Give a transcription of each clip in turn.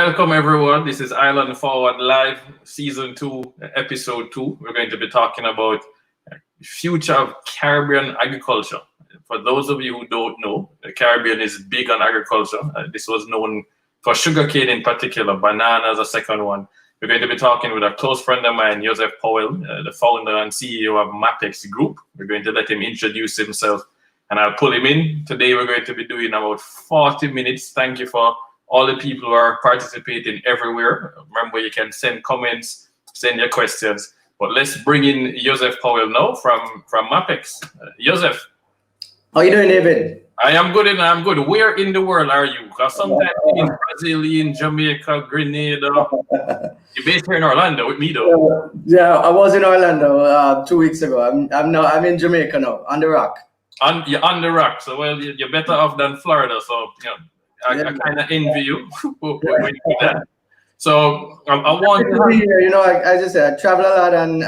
Welcome everyone. This is Island Forward Live, Season 2, Episode 2. We're going to be talking about future of Caribbean agriculture. For those of you who don't know, the Caribbean is big on agriculture. This was known for sugarcane in particular, banana as a second one. We're going to be talking with a close friend of mine, Joseph Powell, the founder and CEO of Mapex Group. We're going to let him introduce himself and I'll pull him in. Today we're going to be doing about 40 minutes. Thank you for all the people who are participating everywhere. Remember, you can send comments, send your questions. But let's bring in Joseph Powell now from Mapex. Joseph. How you doing, David? I am good and I'm good. Where in the world are you? Because sometimes in Brazil, in Jamaica, Grenada. You're based here in Orlando with me though. Yeah, I was in Orlando 2 weeks ago. I'm in Jamaica now, on the rock. You're on the rock, so well, you're better off than Florida. So I kind of envy you when you do that. So I want to be here. I just said I travel a lot and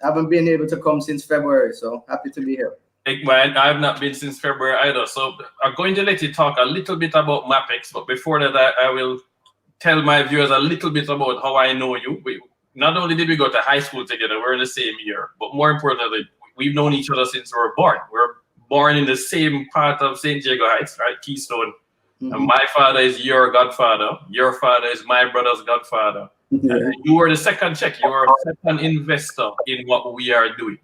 haven't been able to come since February. So happy to be here. I have not been since February either. So I'm going to let you talk a little bit about Mapex, but before that, I will tell my viewers a little bit about how I know you. Not only did we go to high school together, we're in the same year, but more importantly, we've known each other since we were born. We're born in the same part of St. Diego Heights, right? Keystone. Mm-hmm. And my father is your godfather. Your father is my brother's godfather. Yeah. You were the second check. You were a second investor in what we are doing.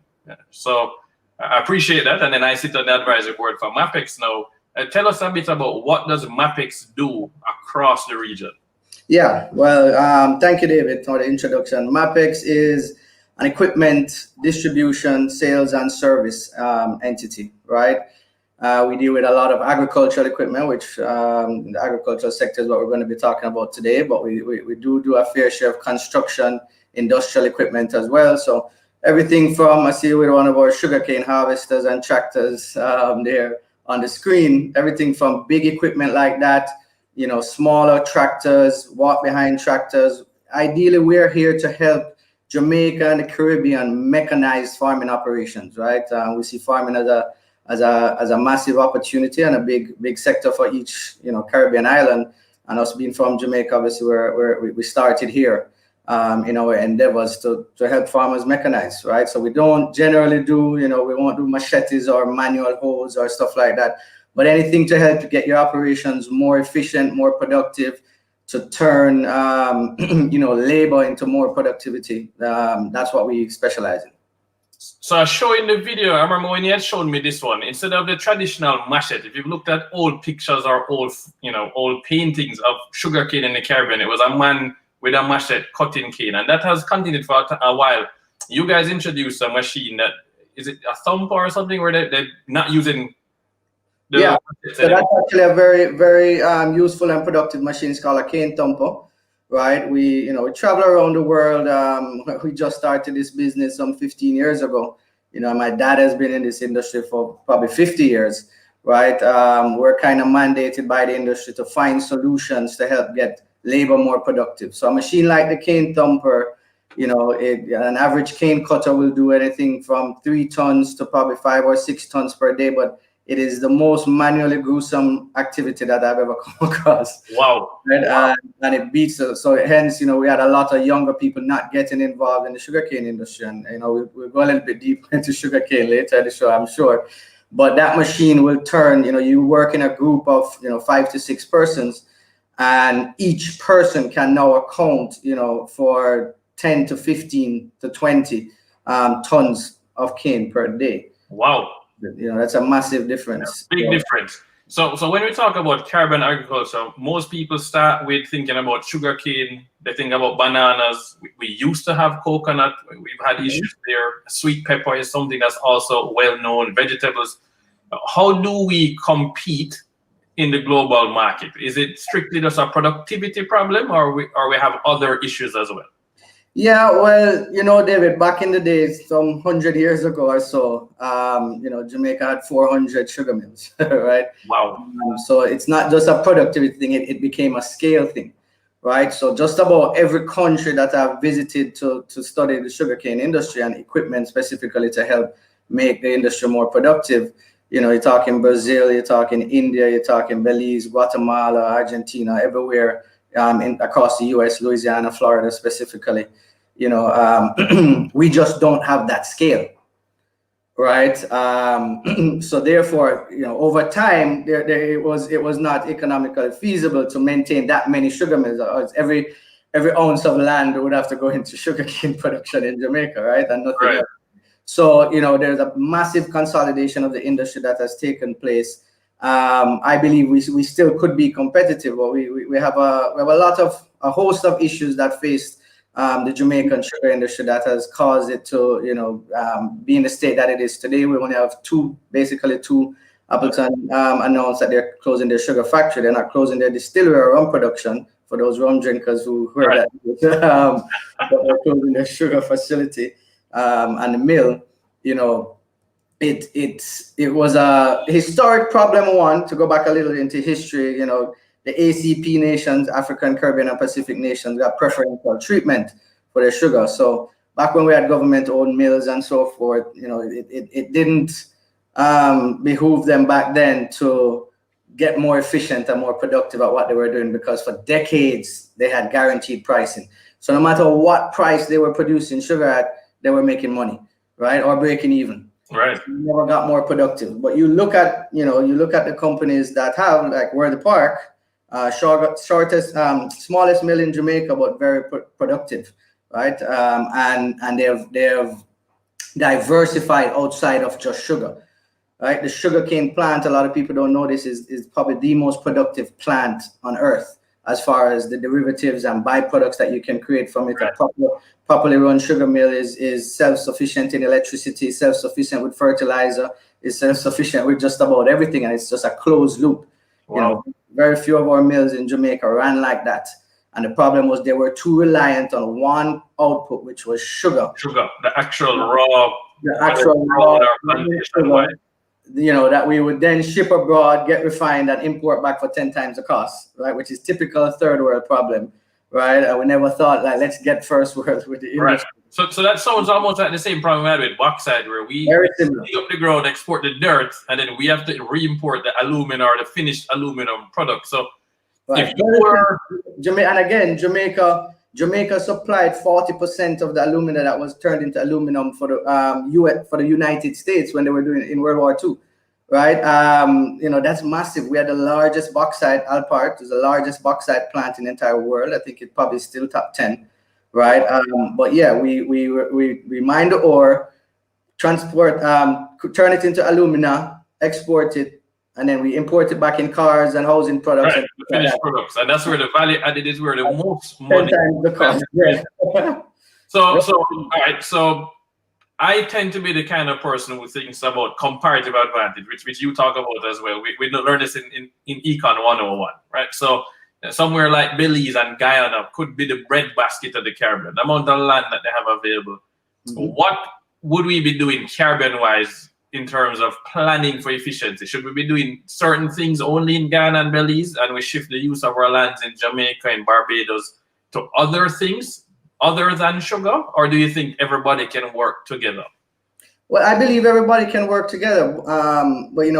So I appreciate that. And then I sit on the advisory board for Mapex now. Tell us a bit about what does Mapex do across the region? Yeah, well, thank you, David, for the introduction. Mapex is an equipment distribution, sales, and service entity, right? We deal with a lot of agricultural equipment, which the agricultural sector is what we're going to be talking about today, but we do a fair share of construction, industrial equipment as well. So everything from, I see with one of our sugarcane harvesters and tractors there on the screen, everything from big equipment like that, smaller tractors, walk-behind tractors. Ideally, we're here to help Jamaica and the Caribbean mechanized farming operations, right? We see farming as a massive opportunity and a big sector for each Caribbean island. And us being from Jamaica, obviously we started here in our endeavors to help farmers mechanize, right? So we don't generally do we won't do machetes or manual hoes or stuff like that, but anything to help to get your operations more efficient, more productive, to turn labor into more productivity. That's what we specialize in. So I show in the video, I remember when you had shown me this one, instead of the traditional machete, if you've looked at old pictures or old paintings of sugarcane in the Caribbean, it was a man with a machete cutting cane, and that has continued for a while. You guys introduced a machine that, is it a thumper or something, where they're not using the so that's actually a very, very useful and productive machine. It's called a cane thumper, right? We travel around the world. We just started this business some 15 years ago. My dad has been in this industry for probably 50 years, right? We're kind of mandated by the industry to find solutions to help get labor more productive. So a machine like the cane thumper, an average cane cutter will do anything from 3 tons to probably 5 or 6 tons per day, but it is the most manually gruesome activity that I've ever come across. Wow. And it beats us. So hence, we had a lot of younger people not getting involved in the sugarcane industry. And, we'll go a little bit deeper into sugarcane later in the show, I'm sure. But that machine will turn, you work in a group of, 5 to 6 persons, and each person can now account, for 10 to 15 to 20 tons of cane per day. Wow. That's a massive difference. Big difference. So when we talk about Caribbean agriculture, most people start with thinking about sugarcane. They think about bananas. We used to have coconut. We've had issues there. Sweet pepper is something that's also well known. Vegetables. How do we compete in the global market? Is it strictly just a productivity problem, or we have other issues as well? Yeah, well, David, back in the days, some 100 years ago or so, Jamaica had 400 sugar mills, right? Wow. So it's not just a productivity thing, it became a scale thing, right? So just about every country that I've visited to study the sugarcane industry and equipment specifically to help make the industry more productive, you're talking Brazil, you're talking India, you're talking Belize, Guatemala, Argentina, everywhere. across the U.S., Louisiana, Florida specifically. We just don't have that scale, right? So therefore, over time, it was not economically feasible to maintain that many sugar mills. Every ounce of land would have to go into sugarcane production in Jamaica, right? And nothing else. So, there's a massive consolidation of the industry that has taken place. I believe we still could be competitive, but we have a host of issues that face the Jamaican sugar industry that has caused it to, be in the state that it is today. We only have two Appleton announced that they're closing their sugar factory. They're not closing their distillery or rum production, for those rum drinkers who heard that. But they're closing their sugar facility and the mill. It was a historic problem. One, to go back a little into history, the ACP nations, African, Caribbean, and Pacific nations, got preferential treatment for their sugar. So back when we had government-owned mills and so forth, it didn't behoove them back then to get more efficient and more productive at what they were doing, because for decades they had guaranteed pricing. So no matter what price they were producing sugar at, they were making money, right, or breaking even. Right. So you never got more productive. But you look at the companies that have, like Worthy Park, smallest mill in Jamaica, but very productive, right? And they've diversified outside of just sugar, right? The sugarcane plant, a lot of people don't know this, is probably the most productive plant on earth as far as the derivatives and byproducts that you can create from it. Right. A properly run sugar mill is self-sufficient in electricity, self-sufficient with fertilizer, is self-sufficient with just about everything, and it's just a closed loop. Wow. Very few of our mills in Jamaica ran like that. And the problem was they were too reliant on one output, which was sugar. Sugar, the actual raw. The actual raw sugar, that we would then ship abroad, get refined, and import back for 10 times the cost, right? Which is typical third world problem, right? And we never thought, like, let's get first world with the industry. Right. So that sounds almost like the same problem we had with bauxite, where we dig up the ground, export the dirt, and then we have to re-import the aluminum or the finished aluminum product. So right. If you were... And again, Jamaica supplied 40% of the alumina that was turned into aluminum for the United States when they were doing it in World War II, right? That's massive. We had the largest bauxite. Alpart is the largest bauxite plant in the entire world. I think it probably still top 10, right? But yeah, we mine the ore, transport, turn it into alumina, export it, and then we import it back in cars and housing products. Right, and finished products. And that's where the value added is, where the most money. 10 times the cost. Yeah. So all right. So I tend to be the kind of person who thinks about comparative advantage, which you talk about as well. We learn this in Econ 101, right? So somewhere like Belize and Guyana could be the breadbasket of the Caribbean, the amount of land that they have available. Mm-hmm. What would we be doing Caribbean-wise in terms of planning for efficiency? Should we be doing certain things only in Guyana and Belize, and we shift the use of our lands in Jamaica and Barbados to other things other than sugar? Or do you think everybody can work together? Well, I believe everybody can work together. But we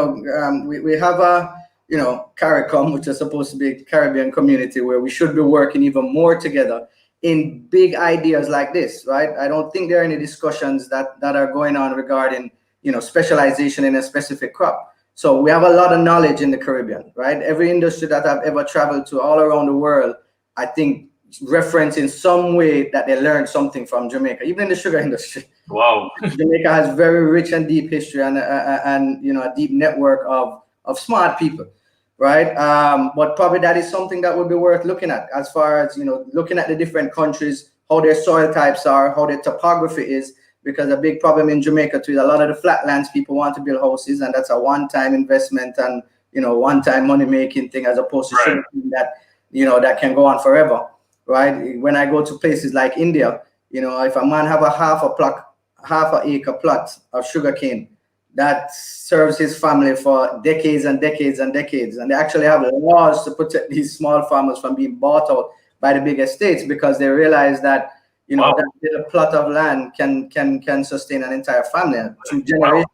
have a CARICOM, which is supposed to be a Caribbean community, where we should be working even more together in big ideas like this, right? I don't think there are any discussions that are going on regarding specialization in a specific crop. So we have a lot of knowledge in the Caribbean, right? Every industry that I've ever traveled to all around the world, I think, reference in some way that they learned something from Jamaica, even in the sugar industry. Wow. Jamaica has very rich and deep history and a deep network of smart people, right? But probably that is something that would be worth looking at, as far as, looking at the different countries, how their soil types are, how their topography is. Because a big problem in Jamaica too is a lot of the flatlands, people want to build houses, and that's a one-time investment and one-time money-making thing, as opposed to something that that can go on forever, right? When I go to places like India, if a man have a half an acre plot of sugarcane, that serves his family for decades and decades and decades, and they actually have laws to protect these small farmers from being bought out by the big estates, because they realize that that little plot of land can sustain an entire family through generations.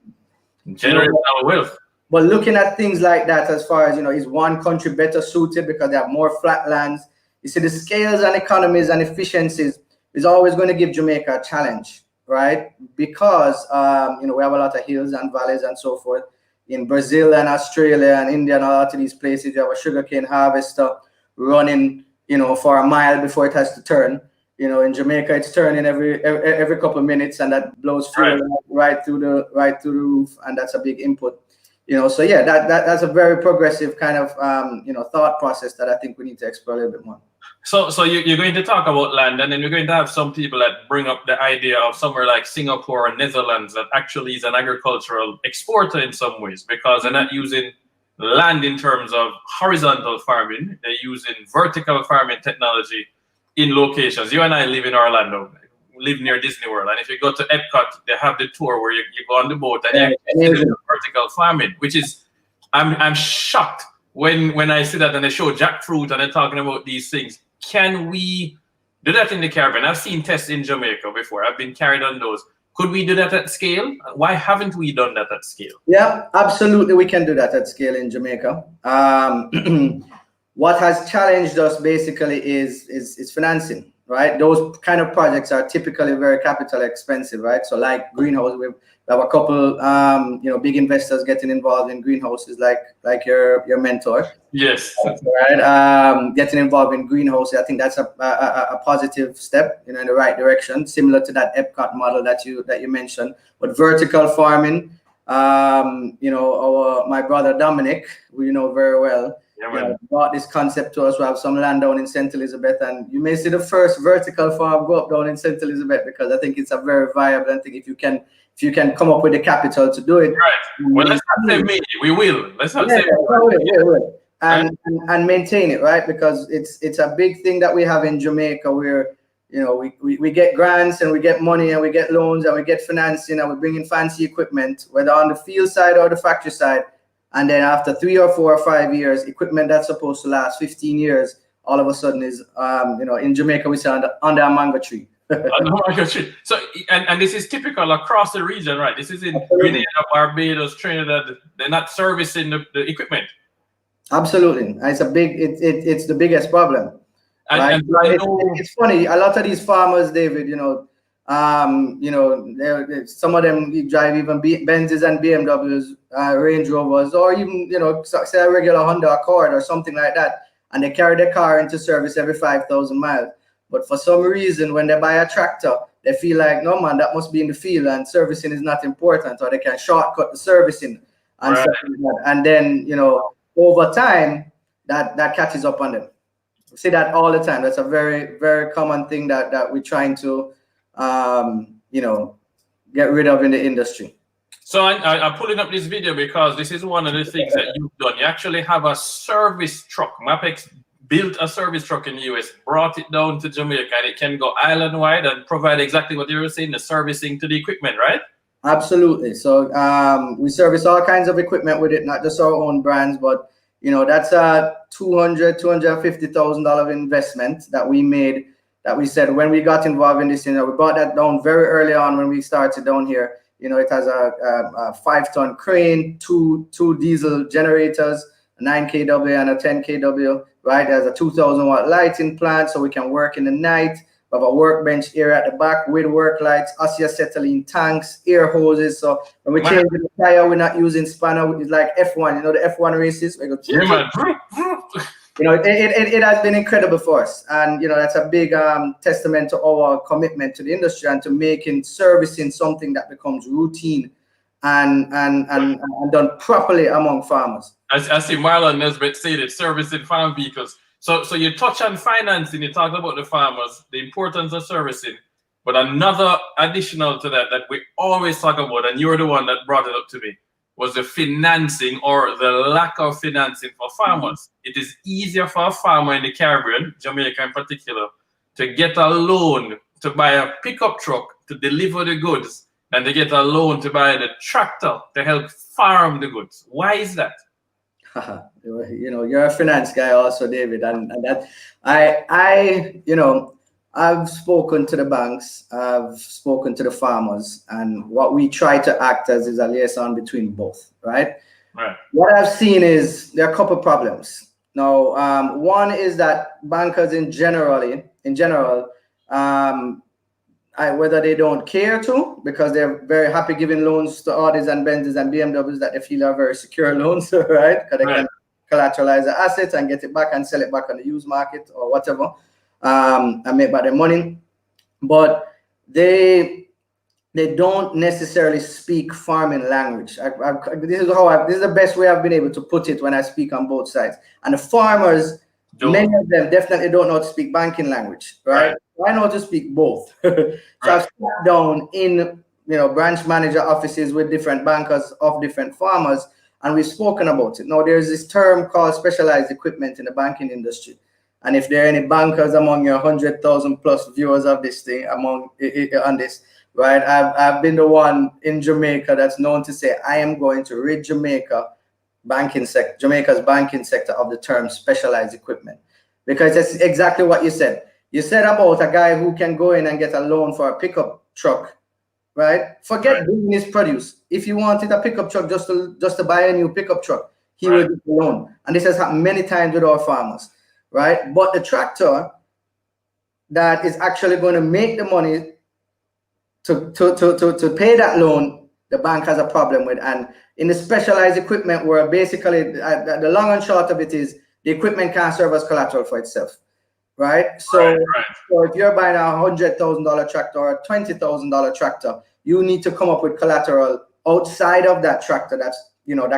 Generational wealth. But looking at things like that, as far as is one country better suited because they have more flat lands? you see, the scales and economies and efficiencies is always going to give Jamaica a challenge, right? Because we have a lot of hills and valleys and so forth. In Brazil and Australia and India and a lot of these places, you have a sugarcane harvester running, for a mile before it has to turn. In Jamaica, it's turning every couple of minutes, and that blows fuel right through the roof, and that's a big input. So yeah, that's a very progressive kind of thought process that I think we need to explore a little bit more. So you're going to talk about land, and then we're going to have some people that bring up the idea of somewhere like Singapore or Netherlands that actually is an agricultural exporter in some ways, because they're not using land in terms of horizontal farming, they're using vertical farming technology in locations. You and I live in Orlando, live near Disney World, and if you go to Epcot, they have the tour where you go on the boat and you see the vertical farming, which is, I'm shocked when I see that and they show jackfruit and they're talking about these things. Can we do that in the Caribbean? I've seen tests in Jamaica before. I've been carried on those. Could we do that at scale? Why haven't we done that at scale? Yeah, absolutely. We can do that at scale in Jamaica. What has challenged us basically is financing, right? Those kind of projects are typically very capital expensive, right? So like greenhouse, we have a couple, big investors getting involved in greenhouses, like your mentor. Yes. Right. Getting involved in greenhouses, I think that's a positive step, in the right direction, similar to that Epcot model that you mentioned. But vertical farming, my brother Dominic, who you know very well, brought this concept to us. We have some land down in St. Elizabeth, and you may see the first vertical farm go up down in St. Elizabeth, because I think it's a very viable. I think if you can come up with the capital to do it. Right. Well, let's not say maybe. We will. Let's not say we will. And maintain it, right? Because it's a big thing that we have in Jamaica, where we get grants and we get money and we get loans and we get financing and we bring in fancy equipment, whether on the field side or the factory side. And then after 3 or 4 or 5 years, equipment that's supposed to last 15 years, all of a sudden is, in Jamaica, we say under a mango tree. So, and this is typical across the region, right? This is in Grenada, Barbados, Trinidad. They're not servicing the equipment. Absolutely, it's the biggest problem. Right? It's funny. A lot of these farmers, David, some of them drive even Benzes and BMWs, Range Rovers, or even say a regular Honda Accord or something like that, and they carry their car into service every 5,000 miles. But for some reason, when they buy a tractor, they feel like, no man, that must be in the field and servicing is not important, or they can shortcut the servicing and stuff like that. And then over time, that catches up on them. We see that all the time. That's a very, very common thing that we're trying to, get rid of in the industry. So I'm pulling up this video because this is one of the things that you've done. You actually have a service truck. Mapex built a service truck in the US, brought it down to Jamaica, and it can go island-wide and provide exactly what you were saying, the servicing to the equipment, right? Absolutely. So we service all kinds of equipment with it, not just our own brands, but that's a $250,000 investment that we made. That we said when we got involved in this, we brought that down very early on when we started down here. It has a 5-ton crane, two diesel generators, a 9 kW and a 10 kW. Right, there's a 2,000-watt lighting plant, so we can work in the night. We have a workbench area at the back with work lights, acetylene tanks, air hoses. So when we change the tire, we're not using spanner. It's like F1, the F1 races. We go, it has been incredible for us, and that's a big testament to our commitment to the industry and to making servicing something that becomes routine and done properly among farmers. I see Marlon Nesbitt said it, servicing farm vehicles. So you touch on financing, you talk about the farmers, the importance of servicing, but another additional to that we always talk about, and you're the one that brought it up to me, was the financing or the lack of financing for farmers. It is easier for a farmer in the Caribbean, Jamaica in particular, to get a loan to buy a pickup truck to deliver the goods than to get a loan to buy the tractor to help farm the goods. Why is that? You're a finance guy also, David, and that I've spoken to the banks, I've spoken to the farmers, and what we try to act as is a liaison between both, right? Right. What I've seen is there are a couple problems. Now, one is that bankers in general, whether they don't care to, because they're very happy giving loans to Audis and Benzes and BMWs that they feel are very secure loans, right? Because they can collateralize the assets and get it back and sell it back on the used market or whatever, and make back their money. But they don't necessarily speak farming language. This is the best way I've been able to put it when I speak on both sides. And the farmers, many of them definitely don't know how to speak banking language, right? I know how to speak both. So I've sat down in branch manager offices with different bankers of different farmers, and we've spoken about it. Now there's this term called specialized equipment in the banking industry. And if there are any bankers among your 100,000 plus viewers of this thing on this, right? I've been the one in Jamaica that's known to say, I am going to rid Jamaica's banking sector of the term specialized equipment. Because that's exactly what you said. You said about a guy who can go in and get a loan for a pickup truck, right? Forget bringing his produce. If you wanted a pickup truck just to buy a new pickup truck, he will get a loan. And this has happened many times with our farmers, right? But the tractor that is actually going to make the money to pay that loan, the bank has a problem with. And in the specialized equipment world, basically the long and short of it is the equipment can't serve as collateral for itself, right? So if you're buying a $100,000 tractor or a $20,000 tractor, you need to come up with collateral outside of that tractor that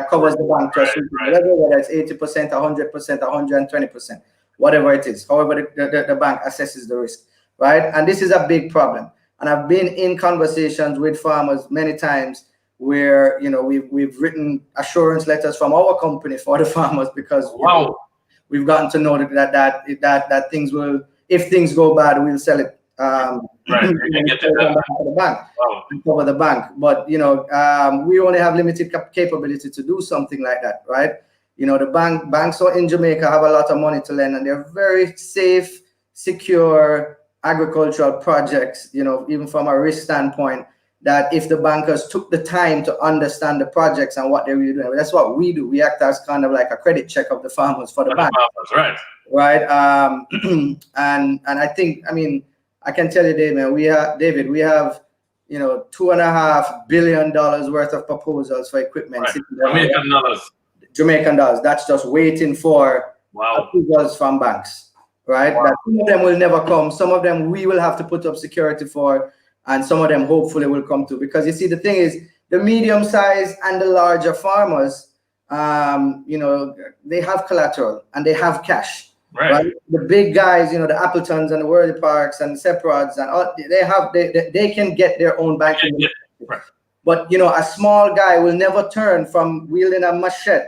covers the bank trust, whether it's 80%, 100%, 120%, whatever it is, however the bank assesses the risk, right? And this is a big problem. And I've been in conversations with farmers many times where we've written assurance letters from our company for the farmers because we've gotten to know that things will, if things go bad, we'll sell it. The bank, cover the bank. But we only have limited capability to do something like that, right? The banks in Jamaica have a lot of money to lend, and they're very safe, secure agricultural projects, even from a risk standpoint, that if the bankers took the time to understand the projects and what they're really doing, that's what we do. We act as kind of like a credit check of the farmers for the bank. Right. And I think, I can tell you, David, we have $2.5 billion worth of proposals for equipment. Jamaican dollars. That's just waiting for approvals from banks. Right? That some of them will never come. Some of them we will have to put up security for, and some of them hopefully will come to. Because you see, the thing is, the medium size and the larger farmers, they have collateral and they have cash. Right? The big guys, the Appletons and the Worthy Parks and the Seprods and all, they can get their own banking. But a small guy will never turn from wielding a machete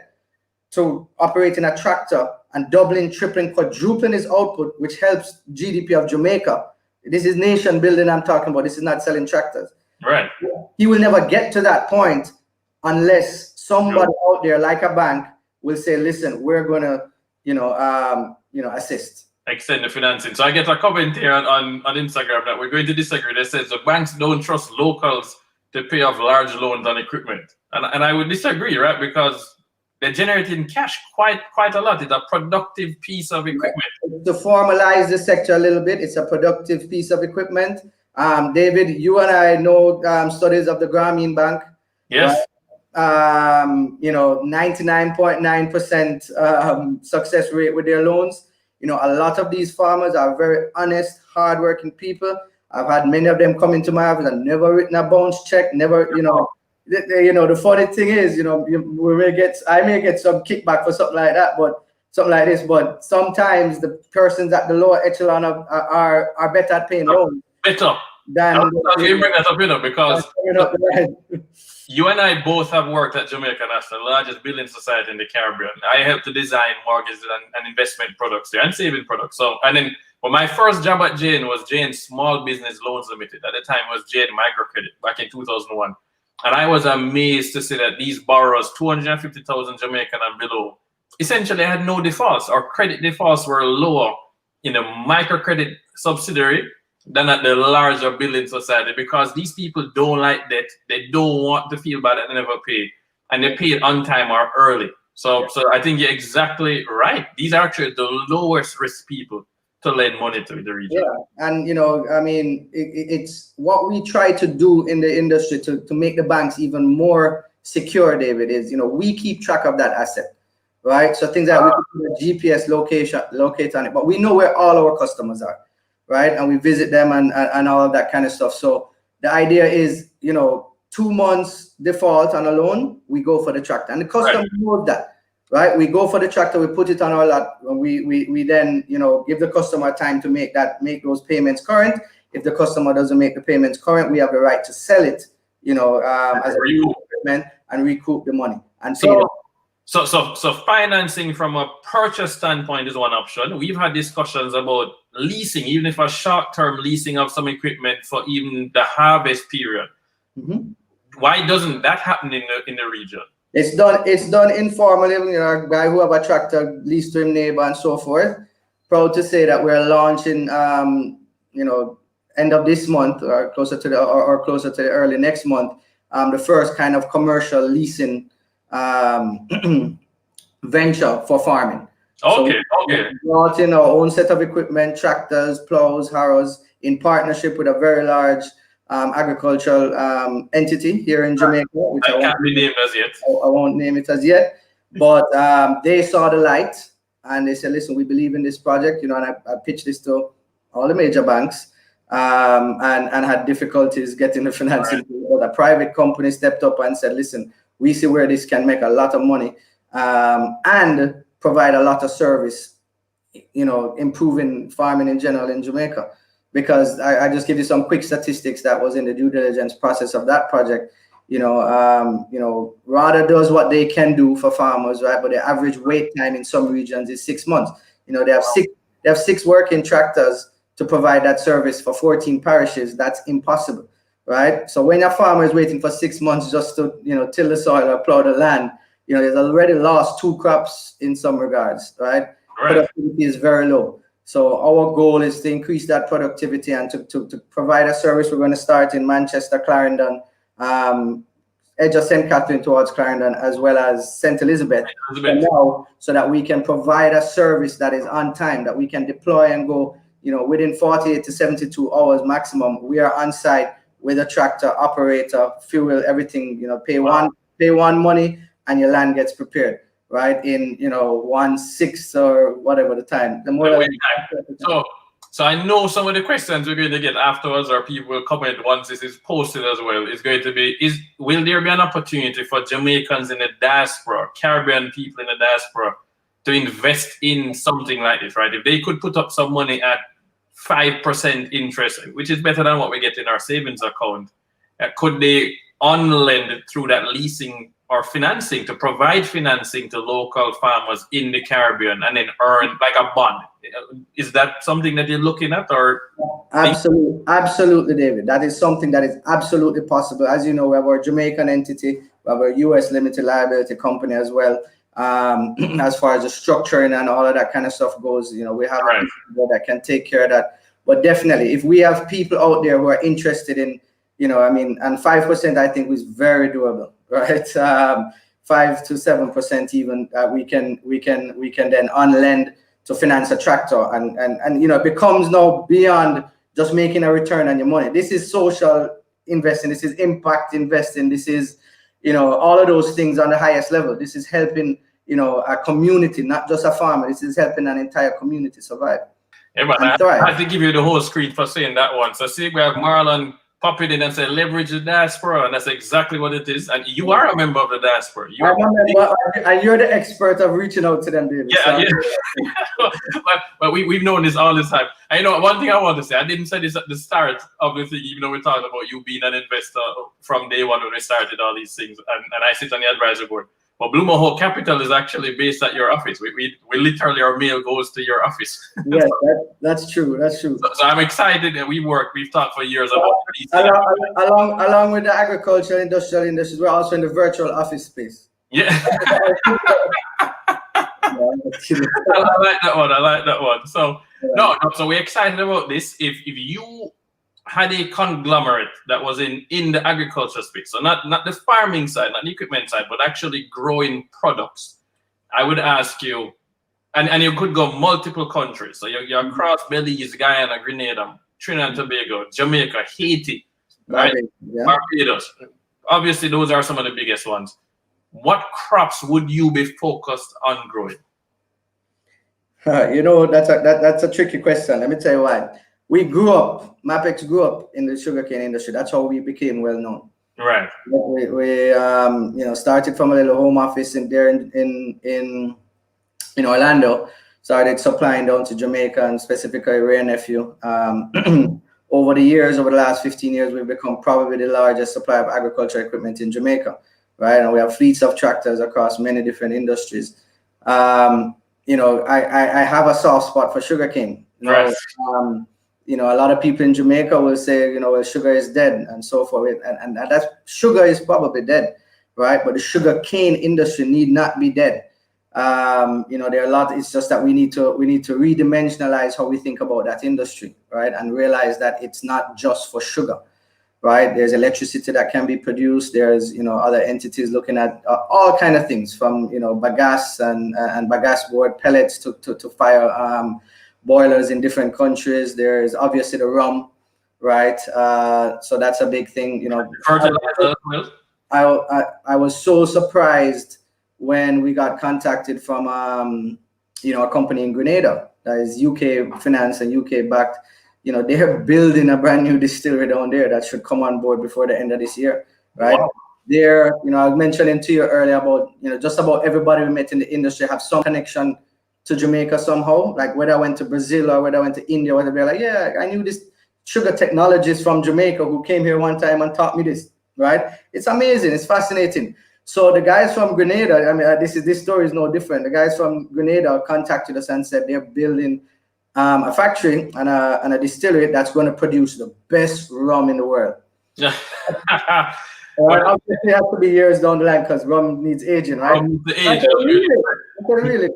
to operating a tractor and doubling, tripling, quadrupling his output, which helps GDP of Jamaica. This is nation building I'm talking about. This is not selling tractors. Right. He will never get to that point unless somebody out there, like a bank, will say, listen, we're going to, assist. Extend the financing. So I get a comment here on Instagram that we're going to disagree. That says the banks don't trust locals to pay off large loans on equipment. And I would disagree, right? Because they're generating cash quite a lot. It's a productive piece of equipment. To formalize the sector a little bit, it's a productive piece of equipment. David, you and I know studies of the Grameen Bank. Yes. 99.9% success rate with their loans. A lot of these farmers are very honest, hardworking people. I've had many of them come into my office and never written a bounce check, never, the funny thing is, I may get some kickback for something like that, but something like this. But sometimes the persons at the lower echelon are better at paying loans. Better. Than you bring that up, because you and I both have worked at Jamaica National, the largest building society in the Caribbean. I helped to design mortgages and investment products there and saving products. So, and then my first job at Jane was Jane Small Business Loans Limited. At the time, it was Jane Microcredit back in 2001. And I was amazed to see that these borrowers, 250,000 Jamaican and below, essentially had no defaults, or credit defaults were lower in a microcredit subsidiary than at the larger building society, because these people don't like debt. They don't want to feel bad that they never pay, and they pay it on time or early. So I think you're exactly right. These are actually the lowest risk people to lend money to in the region. Yeah, and I mean, it's what we try to do in the industry to make the banks even more secure, David, is we keep track of that asset, right? So things like we can put a GPS locate on it, but we know where all our customers are, right? And we visit them and all of that kind of stuff. So the idea is, 2 months default on a loan, we go for the tractor, and the customer knows that. Right, we go for the tractor, we put it on our lot, we then give the customer time to make those payments current. If the customer doesn't make the payments current, we have the right to sell it, as a equipment and recoup the money and pay them. So financing from a purchase standpoint is one option. We've had discussions about leasing, even if a short-term leasing of some equipment for even the harvest period. Mm-hmm. Why doesn't that happen in the region? It's done informally. A guy who have a tractor leased to him neighbor and so forth. Proud to say that we're launching, end of this month or closer to the early next month, the first kind of commercial leasing venture for farming. Okay. We brought in our own set of equipment, tractors, plows, harrows, in partnership with a very large agricultural entity here in Jamaica, which I can't be named as yet. I won't name it as yet, but they saw the light and they said, "Listen, we believe in this project," and I pitched this to all the major banks, and had difficulties getting the financing. Right. But a private company stepped up and said, "Listen, we see where this can make a lot of money and provide a lot of service, improving farming in general in Jamaica." Because I just give you some quick statistics that was in the due diligence process of that project. RADA does what they can do for farmers, right? But the average wait time in some regions is 6 months. They have six working tractors to provide that service for 14 parishes. That's impossible, right? So when a farmer is waiting for 6 months just to till the soil or plow the land, there's already lost 2 crops in some regards, right? Productivity is very low. So our goal is to increase that productivity and to provide a service. We're going to start in Manchester, Clarendon, edge of St. Catherine towards Clarendon, as well as St. Elizabeth. Now, so that we can provide a service that is on time, that we can deploy and go, within 48 to 72 hours maximum. We are on site with a tractor, operator, fuel, everything. Pay one money, and your land gets prepared. Right in 1/6 or whatever the time. The more so I know some of the questions we're going to get afterwards, or people will comment once this is posted as well. Is going to be: will there be an opportunity for Jamaicans in the diaspora, Caribbean people in the diaspora, to invest in something like this? Right, if they could put up some money at 5% interest, which is better than what we get in our savings account, could they on-lend through that leasing or financing, to provide financing to local farmers in the Caribbean and then earn like a bond? Is that something that you're looking at? Or Absolutely, David. That is something that is absolutely possible. As you know, we have our Jamaican entity, we have our US limited liability company as well. As far as the structuring and all of that kind of stuff goes, we have people that can take care of that. But definitely, if we have people out there who are interested in, and 5% I think is very doable. Right, 5 to 7% even. We can then on-lend to finance a tractor, and it becomes now beyond just making a return on your money. This is social investing. This is impact investing. This is all of those things on the highest level. This is helping a community, not just a farmer. This is helping an entire community survive. Yeah, but I had to give you the whole screen for saying that one. So see, we have Marlon pop it in and say leverage the diaspora, and that's exactly what it is. And you are a member of the diaspora. And you're the expert of reaching out to them, David. Yeah. But we've known this all this time. And one thing I want to say, I didn't say this at the start, obviously, even though we're talking about you being an investor from day one when we started all these things, and I sit on the advisory board. But Blue Mohawk Capital is actually based at your office. We literally, our mail goes to your office. Yes, that's true. That's true. So I'm excited, and we've talked for years about these along with the agricultural industrial industries, we're also in the virtual office space. Yeah. I like that one. So so we're excited about this. If you had a conglomerate that was in the agriculture space, so not the farming side, not the equipment side, but actually growing products, I would ask you, and you could go multiple countries. So you're across Belize, Guyana, Grenada, Trinidad and Tobago, Jamaica, Haiti, right? Barbados. Obviously, those are some of the biggest ones. What crops would you be focused on growing? That's a tricky question. Let me tell you why. Mapex grew up in the sugarcane industry. That's how we became well known. Right. We started from a little home office in Orlando. Started supplying down to Jamaica and specifically Ray Nephew. Over the last 15 years, we've become probably the largest supplier of agricultural equipment in Jamaica, right? And we have fleets of tractors across many different industries. I have a soft spot for sugarcane. Right. A lot of people in Jamaica will say, well, sugar is dead and so forth. And that's sugar is probably dead, right? But the sugarcane industry need not be dead. There are a lot. It's just that we need to redimensionalize how we think about that industry, right? And realize that it's not just for sugar, right? There's electricity that can be produced. There's other entities looking at all kind of things from bagasse and bagasse board pellets to fire boilers in different countries. There's obviously the rum, right? So that's a big thing. I was so surprised when we got contacted from a company in Grenada that is UK financed and UK backed. They're building a brand new distillery down there that should come on board before the end of this year, right? Wow. I was mentioning to you earlier about just about everybody we met in the industry have some connection to Jamaica somehow. Like whether I went to Brazil or whether I went to India, whether they're like, yeah, I knew this sugar technologist from Jamaica who came here one time and taught me this, right? It's amazing. It's fascinating. So the guys from Grenada, this story is no different. The guys from Grenada contacted us and said they're building a factory and a distillery that's going to produce the best rum in the world. Obviously, it has to be years down the line because rum needs aging, right? Really,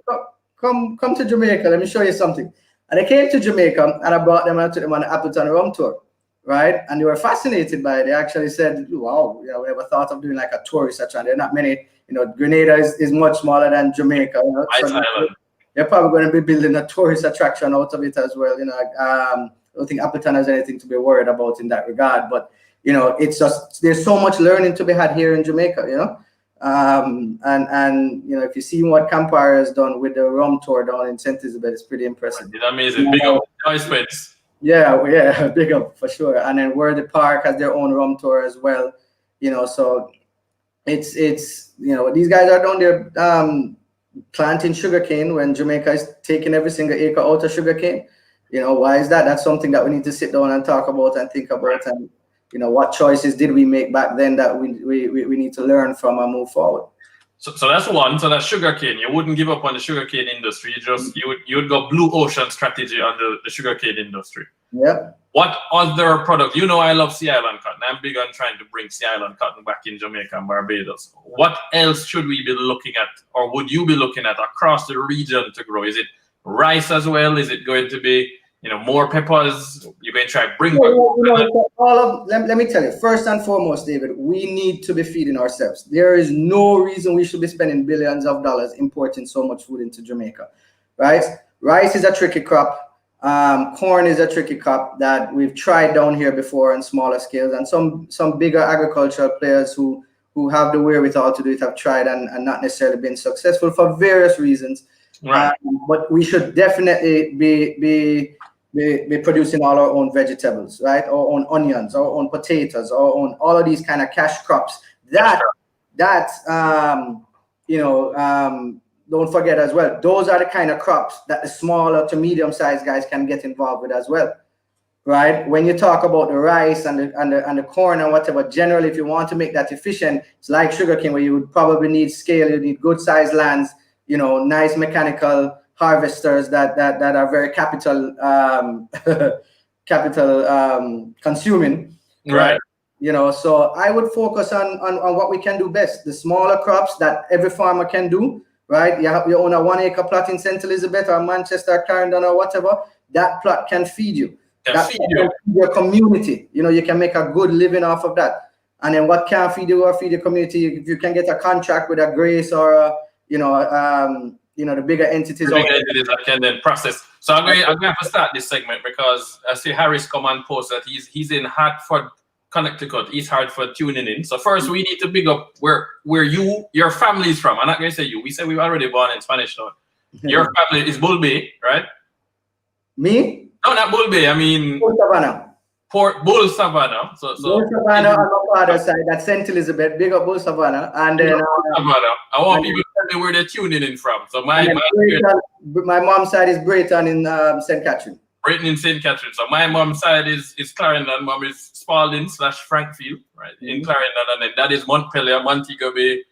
come to Jamaica. Let me show you something. And they came to Jamaica, and I brought them and took them on the Appleton rum tour. Right, and they were fascinated by it. They actually said, "Wow, we never thought of doing like a tourist attraction." There are not many. Grenada is much smaller than Jamaica. So they're probably going to be building a tourist attraction out of it as well. I don't think Appleton has anything to be worried about in that regard. But it's just there's so much learning to be had here in Jamaica. If you see what Campari has done with the rum tour down in St. Elizabeth, it's pretty impressive. It's amazing. Big up, Spence. Yeah, big up for sure. And then Worthy Park has their own rum tour as well. So it's these guys are down there planting sugarcane when Jamaica is taking every single acre out of sugarcane. Why is that? That's something that we need to sit down and talk about and think about. And what choices did we make back then that we need to learn from and move forward. So that's one. So that's sugarcane. You wouldn't give up on the sugarcane industry. You would go blue ocean strategy on the sugarcane industry. Yeah. What other product? I love Sea Island cotton. I'm big on trying to bring Sea Island cotton back in Jamaica and Barbados. What else should we be looking at, or would you be looking at across the region to grow? Is it rice as well? Is it going to be more peppers? You're going to try to bring back. Let me tell you, first and foremost, David, we need to be feeding ourselves. There is no reason we should be spending billions of dollars importing so much food into Jamaica, right? Rice is a tricky crop. Corn is a tricky crop that we've tried down here before on smaller scales, and some bigger agricultural players who have the wherewithal to do it have tried and not necessarily been successful for various reasons. Right. But we should definitely be producing all our own vegetables, right? Our own onions, our own potatoes, our own all of these kind of cash crops. Don't forget as well, those are the kind of crops that the smaller to medium-sized guys can get involved with as well, right? When you talk about the rice and the corn and whatever, generally, if you want to make that efficient, it's like sugarcane, where you would probably need scale, you need good-sized lands, nice mechanical harvesters that are very capital consuming, right? So I would focus on what we can do best, the smaller crops that every farmer can do. Right, you own a 1 acre plot in St. Elizabeth or Manchester, Clarendon or whatever. That plot can feed you. That feed your community. You can make a good living off of that. And then what can feed you or feed your community? If you can get a contract with a Grace or the bigger entities. The bigger entities that can then process. So I'm going to have to start this segment because I see Harris come and post that he's in Hartford, Connecticut, East Hartford, tuning in. So first we need to big up where your family is from. I'm not going to say you. We say we were already born in Spanish now. Your family is Bull Bay, right? Me? No, not Bull Bay. I mean Bull Savannah. Bull Savannah. So Bull Savannah on my father's side. That's St. Elizabeth. Big up Bull Savannah. And then Savannah. I want people to tell me where they're tuning in from. So my mom's side is Brayton in St. Catherine. Brayton in St. Catherine. So my mom's side is Clarendon. Mom is Spalding / Frankfield, right? In Clarendon, and then that is Montpelier, Montego Bay.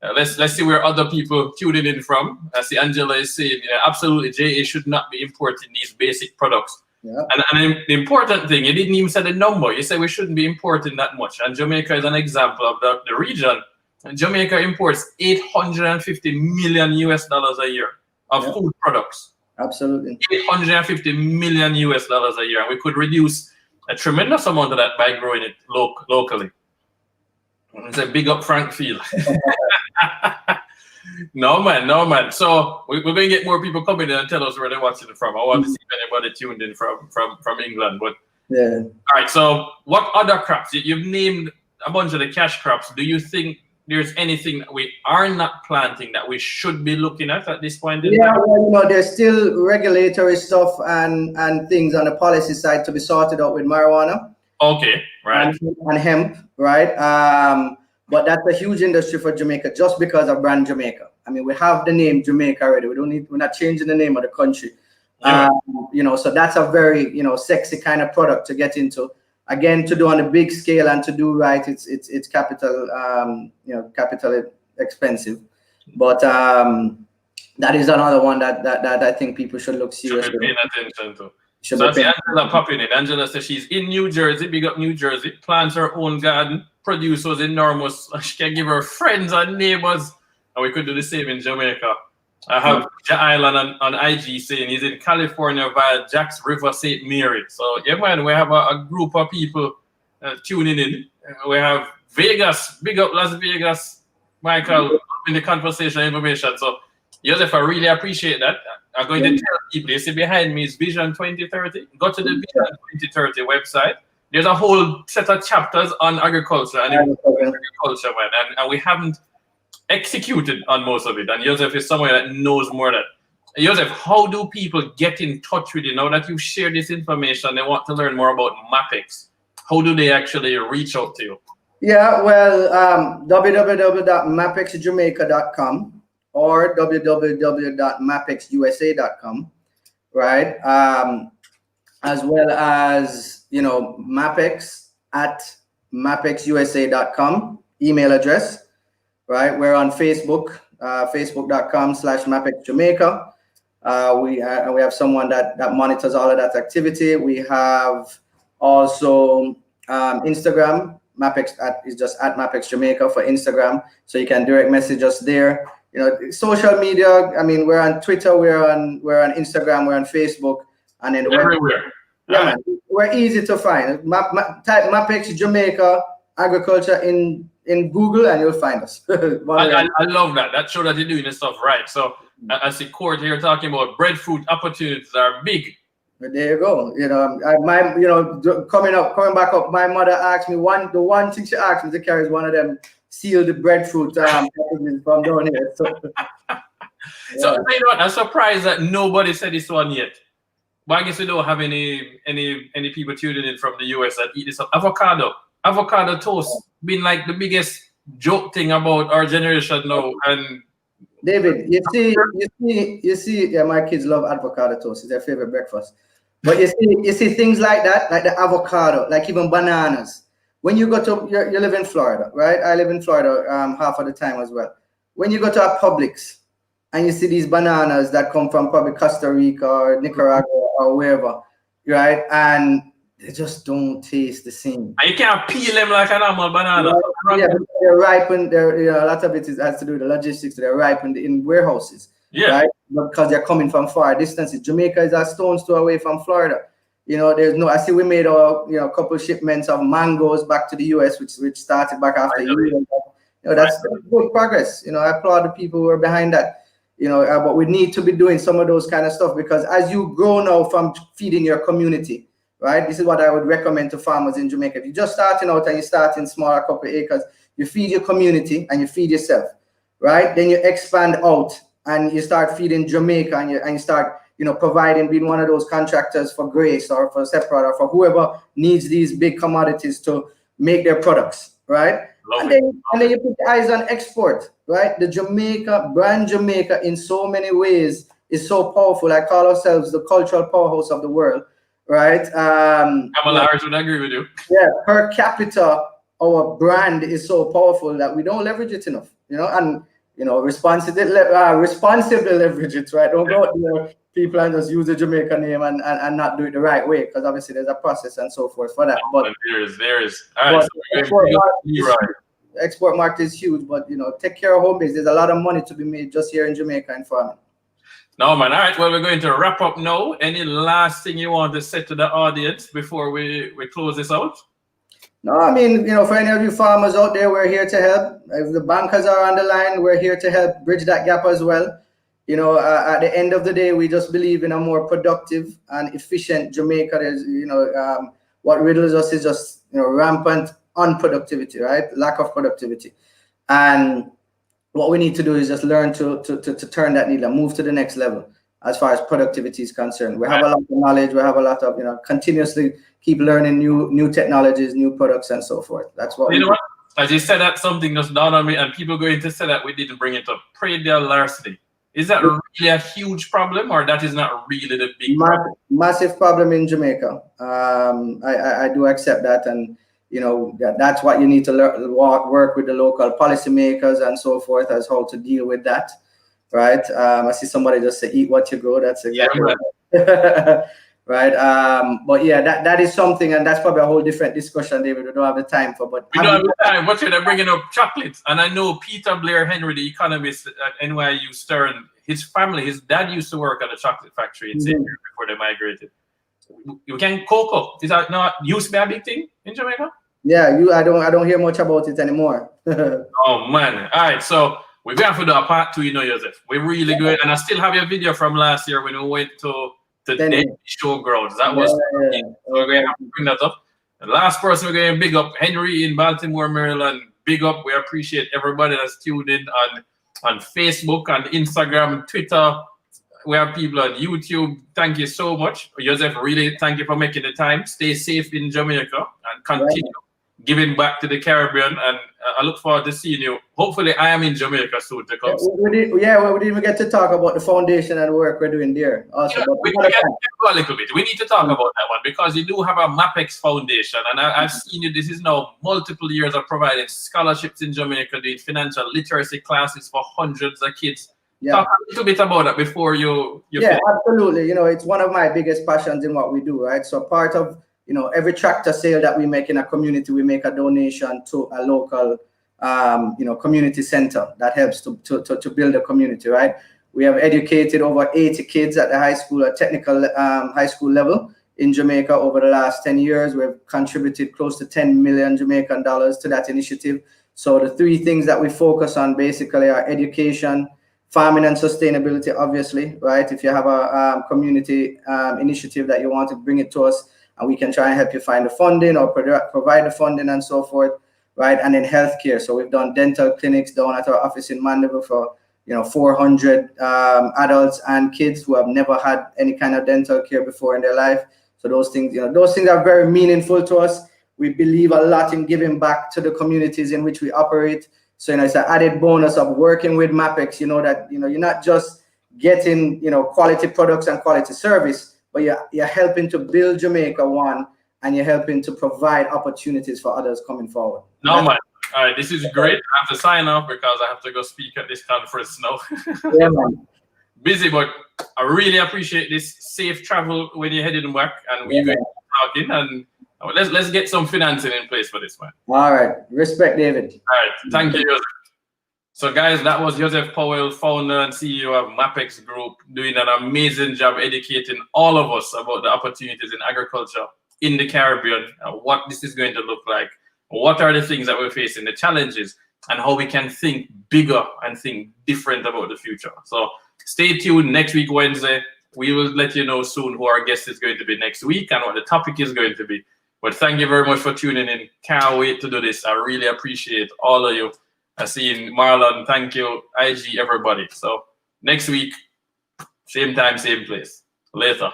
Let's see where other people tuning in from. I see Angela is saying, absolutely, JA should not be importing these basic products. Yeah. And the important thing, you didn't even say the number. You said we shouldn't be importing that much. And Jamaica is an example of the region. And Jamaica imports $850 million a year of food products. Absolutely. $850 million a year. And we could reduce a tremendous amount of that by growing it locally. It's a big up Frankfield. No man. So we're going to get more people coming in and tell us where they're watching it from. I want to see if anybody tuned in from England. But yeah. All right. So what other crops? You've named a bunch of the cash crops. Do you think there's anything that we are not planting that we should be looking at this point in time? Well, there's still regulatory stuff and things on the policy side to be sorted out with marijuana. Okay, right. And hemp, right? But that's a huge industry for Jamaica just because of brand Jamaica. I mean, we have the name Jamaica already. We're not changing the name of the country. Yeah. So that's a very, sexy kind of product to get into. Again, to do on a big scale and to do right, it's capital, capital expensive. But that is another one that I think people should look seriously. Should be paying attention to. So I see Angela popping in. Angela says she's in New Jersey, big up New Jersey, plants her own garden, produces enormous. She can give her friends and neighbors, and we could do the same in Jamaica. I have Island on IG saying he's in California via Jack's River St. Mary. So yeah, man, we have a group of people tuning in. We have Vegas, big up Las Vegas, Michael, in the conversation information. So Joseph, I really appreciate that. I'm going to tell people, you see behind me is Vision 2030. Go to the Vision 2030 website. There's a whole set of chapters on agriculture and agriculture, man. And we haven't executed on most of it. And Joseph is someone that knows more than that. Joseph, how do people get in touch with you now that you've shared this information? They want to learn more about Mapex. How do they actually reach out to you? Yeah, well, www.mapexjamaica.com or www.mapexusa.com, right? As well as, Mapex at mapexusa.com, email address, right? We're on Facebook, facebook.com/mapexjamaica. We have someone that monitors all of that activity. We have also Instagram. Mapex is just at Mapex Jamaica for Instagram, so you can direct message us there. Social media. I mean, we're on Twitter, we're on Instagram, we're on Facebook, and then everywhere. Man, we're easy to find. Type Mapex Jamaica agriculture in Google, and you'll find us. I love that. That shows that you're doing this stuff right. So I see Court here talking about breadfruit opportunities are big. But there you go. Coming back up, my mother asked me the one thing she asked me to carry is one of them sealed breadfruit from down here. So, so you know what? I'm surprised that nobody said this one yet. But I guess we don't have any people tuning in from the US that eat this avocado toast. Been like the biggest joke thing about our generation now. And David, you see, yeah, my kids love avocado toast. It's their favorite breakfast. But you see things like that, like the avocado, like even bananas. When you go to, you live in Florida, right? I live in Florida half of the time as well. When you go to a Publix and you see these bananas that come from probably Costa Rica or Nicaragua or wherever, right? And they just don't taste the same. And you can't peel them like a normal banana. Yeah, they're ripened. A lot of it has to do with the logistics. They're ripened in warehouses. Yeah. Right? Because they're coming from far distances. Jamaica is a stone's throw away from Florida. I see we made a couple shipments of mangoes back to the US, which started back after years That's good progress. I applaud the people who are behind that. But we need to be doing some of those kind of stuff, because as you grow now from feeding your community, right? This is what I would recommend to farmers in Jamaica. If you're just starting out and you start in small, a couple of acres, you feed your community and you feed yourself, right? Then you expand out and you start feeding Jamaica, and you start, providing, being one of those contractors for Grace or for Separate or for whoever needs these big commodities to make their products, right? And then you put your eyes on export, right? The brand Jamaica in so many ways is so powerful. I call ourselves the cultural powerhouse of the world, right? Kamala Harris would agree with you. Yeah, per capita, our brand is so powerful that we don't leverage it enough, and responsibly leverage it, right? Don't go out there, people, and just use the Jamaica name and not do it the right way, because obviously there's a process and so forth for that. But there is. All right, export market is huge, but take care of home base. There's a lot of money to be made just here in Jamaica and farming. No, man. All right, well, we're going to wrap up now. Any last thing you want to say to the audience before we close this out? No, I mean, for any of you farmers out there, we're here to help. If the bankers are on the line, we're here to help bridge that gap as well. At the end of the day, we just believe in a more productive and efficient Jamaica. There's, what riddles us is just, rampant unproductivity, right? Lack of productivity. And what we need to do is just learn to turn that needle and move to the next level as far as productivity is concerned. We have a lot of knowledge. We have a lot of, continuously keep learning new technologies, new products, and so forth. That's what what? As you said that, something just dawned on me, and people are going to say that we didn't bring it up. Predial larceny. Is that really a huge problem, or that is not really the big problem? Massive problem in Jamaica. I do accept that, and that's what you need to work with the local policymakers and so forth as how to deal with that, right? I see somebody just say, "Eat what you grow." That's exactly right. Right. But yeah, that is something, and that's probably a whole different discussion, David. We don't have the time for. But we don't have the time. But you're bringing up chocolates, and I know Peter Blair Henry, the economist at NYU Stern. His family, his dad used to work at a chocolate factory in St. before they migrated. You can cocoa. Is that not used to be a big thing in Jamaica? Yeah, I don't hear much about it anymore. Oh man! All right, so we're going to do a part 2. Joseph, we're really good, and I still have your video from last year when we went to the showgrounds. That was so we're going to have to bring that up. The last person we're going to big up, Henry in Baltimore, Maryland. Big up. We appreciate everybody that's tuned in on Facebook, on Instagram, Twitter. We have people on YouTube. Thank you so much. Joseph, really thank you for making the time. Stay safe in Jamaica and continue giving back to the Caribbean. And I look forward to seeing you. Hopefully, I am in Jamaica soon to come. We didn't even get to talk about the foundation and the work we're doing there. Also, we can go a little bit. We need to talk about that one, because you do have a Mapex Foundation, and I've seen you. This is now multiple years of providing scholarships in Jamaica, doing financial literacy classes for hundreds of kids. Yeah. Talk a little bit about that before you yeah, absolutely. It's one of my biggest passions in what we do, right? So part of every tractor sale that we make in a community, we make a donation to a local community center that helps to build a community, right? We have educated over 80 kids at the high school or technical high school level in Jamaica over the last 10 years. We've contributed close to 10 million Jamaican dollars to that initiative. So the 3 things that we focus on basically are education, farming, and sustainability, obviously, right? If you have a community initiative that you want to bring it to us, and we can try and help you find the funding or provide the funding and so forth, right? And then healthcare. So we've done dental clinics down at our office in Mandeville for 400 adults and kids who have never had any kind of dental care before in their life. So those things are very meaningful to us. We believe a lot in giving back to the communities in which we operate. So it's an added bonus of working with Mapex. That you're not just getting quality products and quality service, but you're helping to build Jamaica one, and you're helping to provide opportunities for others coming forward. No, man. All right, this is great. I have to sign off because I have to go speak at this conference now. Yeah, man. Busy, but I really appreciate this. Safe travel when you're heading back, and we're going to be talking, and let's get some financing in place for this, man. All right. Respect, David. All right. Thank you, Joseph. So, guys, that was Joseph Powell, founder and CEO of Mapex Group, doing an amazing job educating all of us about the opportunities in agriculture in the Caribbean, what this is going to look like, what are the things that we're facing, the challenges, and how we can think bigger and think different about the future. So stay tuned. Next week, Wednesday, we will let you know soon who our guest is going to be next week and what the topic is going to be. But thank you very much for tuning in. Can't wait to do this. I really appreciate all of you. I see Marlon. Thank you, IG, everybody. So next week, same time, same place. Later.